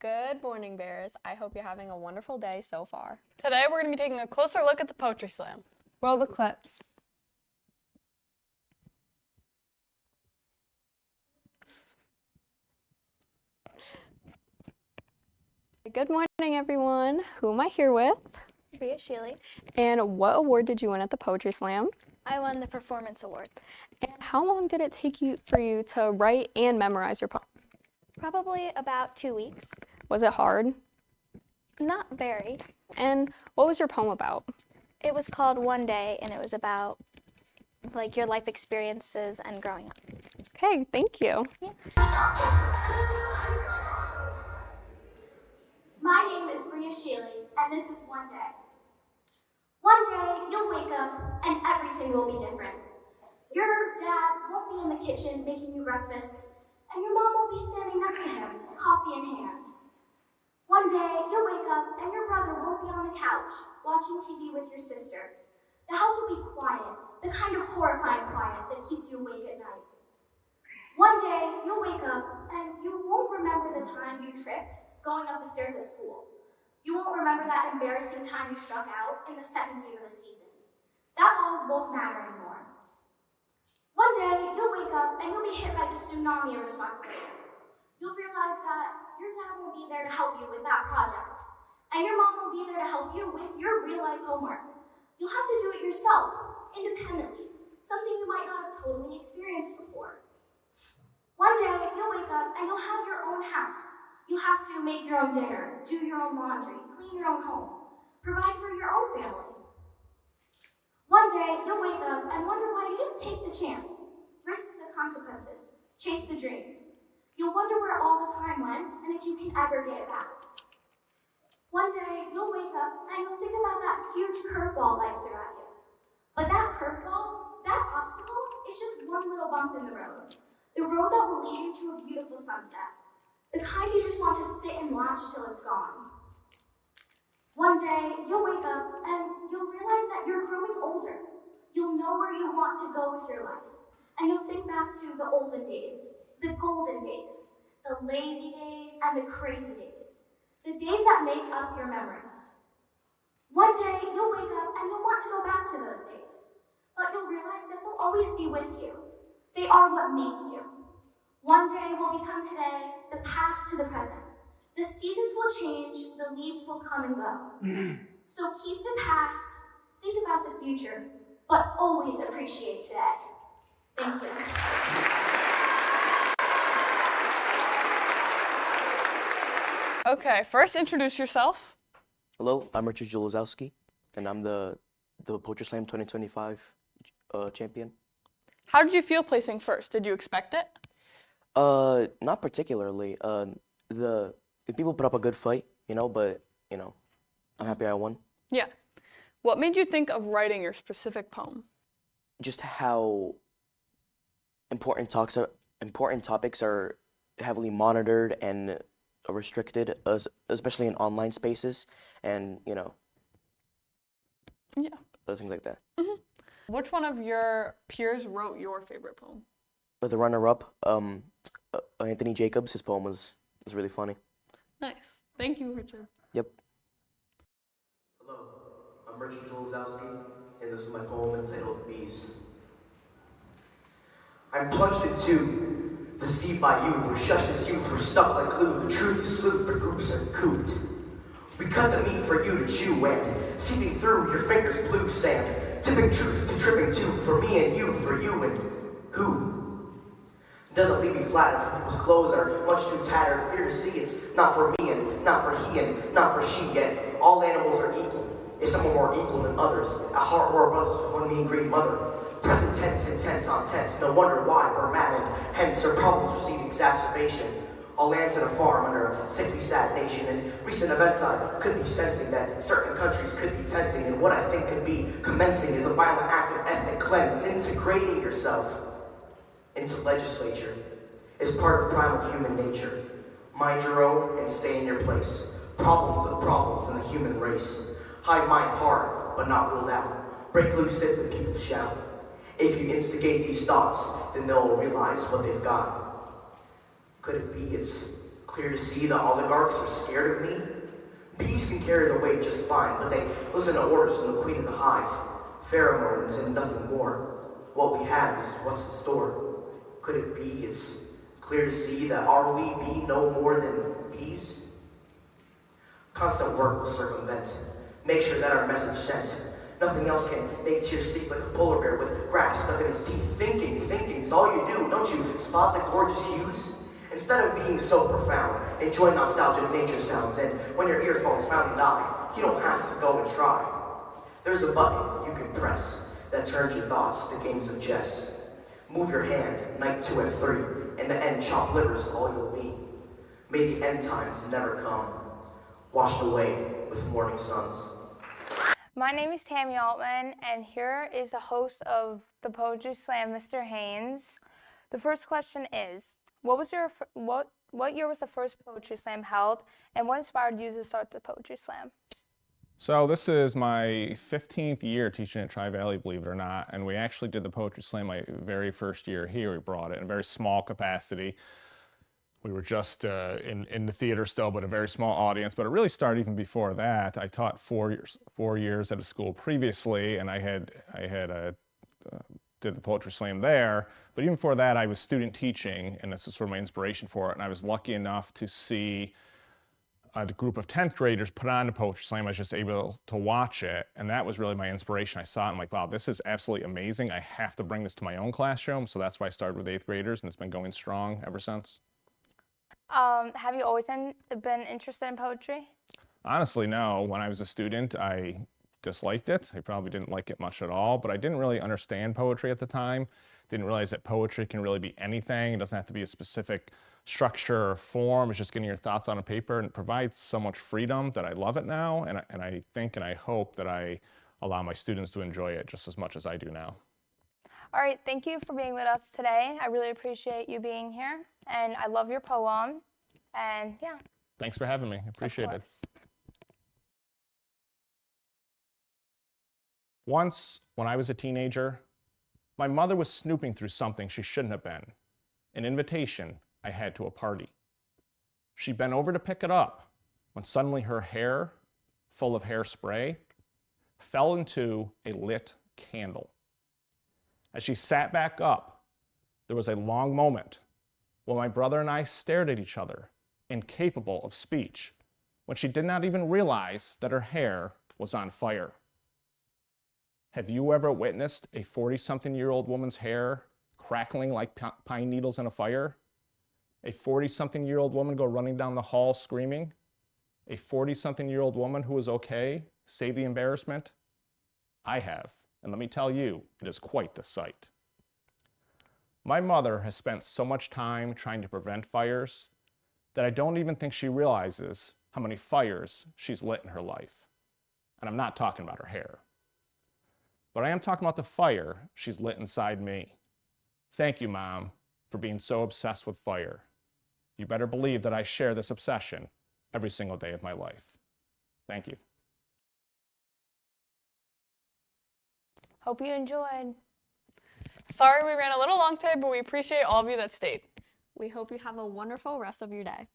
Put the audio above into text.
Good morning, Bears. I hope you're having a wonderful day so far. Today we're going to be taking a closer look at the Poetry Slam. Roll the clips. Good morning, everyone. Who am I here with? Bria Shealy. And what award did you win at the Poetry Slam? I won the Performance Award. And how long did it take for you to write and memorize your poem? Probably about 2 weeks. Was it hard? Not very. And what was your poem about? It was called One Day, and it was about like your life experiences and growing up. Okay, thank you. Yeah. My name is Bria Shealy, and this is One Day. One day, you'll wake up, and everything will be different. Your dad won't be in the kitchen making you breakfast, and your mom will be standing next to him, coffee in hand. One day, you'll wake up, and your brother won't be on the couch, watching TV with your sister. The house will be quiet, the kind of horrifying quiet that keeps you awake at night. One day, you'll wake up, and you won't remember the time you tripped going up the stairs at school. You won't remember that embarrassing time you struck out in the second game of the season. That all won't matter anymore. One day, you'll wake up and you'll be hit by the tsunami of responsibility. You'll realize that your dad won't be there to help you with that project, and your mom won't be there to help you with your real-life homework. You'll have to do it yourself, independently, something you might not have totally experienced before. One day, you'll wake up and you'll have your own house. You'll have to make your own dinner, do your own laundry, clean your own home, provide for your own family. One day, you'll wake up and wonder why you didn't take the chance, risk the consequences, chase the dream. You'll wonder where all the time went and if you can ever get it back. One day, you'll wake up and you'll think about that huge curveball life threw at you. But that curveball, that obstacle, is just one little bump in the road that will lead you to a beautiful sunset. The kind you just want to sit and watch till it's gone. One day, you'll wake up and you'll realize that you're growing older. You'll know where you want to go with your life. And you'll think back to the olden days, the golden days, the lazy days, and the crazy days. The days that make up your memories. One day, you'll wake up and you'll want to go back to those days. But you'll realize that they'll always be with you. They are what make you. One day will become today, the past to the present. The seasons will change, the leaves will come and go. So keep the past, think about the future, but always appreciate today. Thank you. Okay, first introduce yourself. Hello, I'm Richard Jolozowski, and I'm the Poetry Slam 2025 champion. How did you feel placing first? Did you expect it? Not particularly. The people put up a good fight, but I'm happy I won. Yeah. What made you think of writing your specific poem? Just how important topics are heavily monitored and restricted, especially in online spaces, and Yeah. other things like that. Mm-hmm. Which one of your peers wrote your favorite poem? But the runner-up, Anthony Jacobs, his poem was really funny. Nice. Thank you, Richard. Yep. Hello, I'm Richard Jolozowski, and this is my poem entitled Bees. I'm plunged into the sea by you, where shushed as youth were stuck like glue. The truth is sleuth, but groups are cooped. We cut the meat for you to chew, and seeping through your fingers blue sand, tipping truth to tripping too, for me and you, for you and who? Doesn't leave me flattered, for people's clothes are much too tattered. Clear to see it's not for me and not for he and not for she, yet all animals are equal. Is someone more equal than others? At heart we're brothers with one mean green mother. Present tense and tense on tense, no wonder why we're mad, and hence our problems receive exacerbation. All lands in a farm under a sickly sad nation, and recent events I could be sensing that certain countries could be tensing, and what I think could be commencing is a violent act of ethnic cleanse. Integrating yourself into legislature is part of primal human nature. Mind your own and stay in your place. Problems with problems in the human race. Hive mind hard, but not ruled out. Break loose if the people shout. If you instigate these thoughts, then they'll realize what they've got. Could it be it's Clear to see the oligarchs are scared of me. Bees can carry their weight just fine, but they listen to orders from the queen of the hive. Pheromones and nothing more. What we have is what's in store. Could it be it's clear to see that are we be no more than bees? Constant work will circumvent. Make sure that our message sent. Nothing else can make tears seep like a polar bear with grass stuck in its teeth. Thinking's all you do. Don't you spot the gorgeous hues? Instead of being so profound, enjoy nostalgic nature sounds. And when your earphones finally die, you don't have to go and try. There's a button you can press that turns your thoughts to games of chess. Move your hand, knight to F3, and the end chop liver's all you'll be. May the end times never come, washed away with morning suns. My name is Tammy Altman, and here is the host of the Poetry Slam, Mr. Haynes. The first question is, what year was the first Poetry Slam held, and what inspired you to start the Poetry Slam? So this is my 15th year teaching at Tri-Valley, believe it or not, and we actually did the Poetry Slam my very first year here. We brought it in a very small capacity. We were just in the theater still, but a very small audience. But it really started even before that. I taught 4 years at a school previously, and I did the Poetry Slam there. But even before that, I was student teaching, and this is sort of my inspiration for it. And I was lucky enough to see a group of 10th graders put on a Poetry Slam. I was just able to watch it, and that was really my inspiration. I saw it, I'm like, wow, this is absolutely amazing. I have to bring this to my own classroom. So that's why I started with 8th graders, and it's been going strong ever since. Have you always been interested in poetry? Honestly, no. When I was a student, I disliked it. I probably didn't like it much at all, but I didn't really understand poetry at the time. Didn't realize that poetry can really be anything. It doesn't have to be a specific structure or form. It's just getting your thoughts on a paper, and it provides so much freedom that I love it now, and I think and I hope that I allow my students to enjoy it just as much as I do now. All right, thank you for being with us today. I really appreciate you being here, and I love your poem, and yeah. Thanks for having me. I appreciate it. Once, when I was a teenager, my mother was snooping through something she shouldn't have been, an invitation I had to a party. She bent over to pick it up when suddenly her hair, full of hairspray, fell into a lit candle. As she sat back up, there was a long moment while my brother and I stared at each other, incapable of speech, when she did not even realize that her hair was on fire. Have you ever witnessed a 40-something-year-old woman's hair crackling like pine needles in a fire? A 40-something-year-old woman go running down the hall screaming? A 40-something-year-old woman who is okay, save the embarrassment? I have, and let me tell you, it is quite the sight. My mother has spent so much time trying to prevent fires that I don't even think she realizes how many fires she's lit in her life. And I'm not talking about her hair. But I am talking about the fire she's lit inside me. Thank you, Mom, for being so obsessed with fire. You better believe that I share this obsession every single day of my life. Thank you. Hope you enjoyed. Sorry we ran a little long today, but we appreciate all of you that stayed. We hope you have a wonderful rest of your day.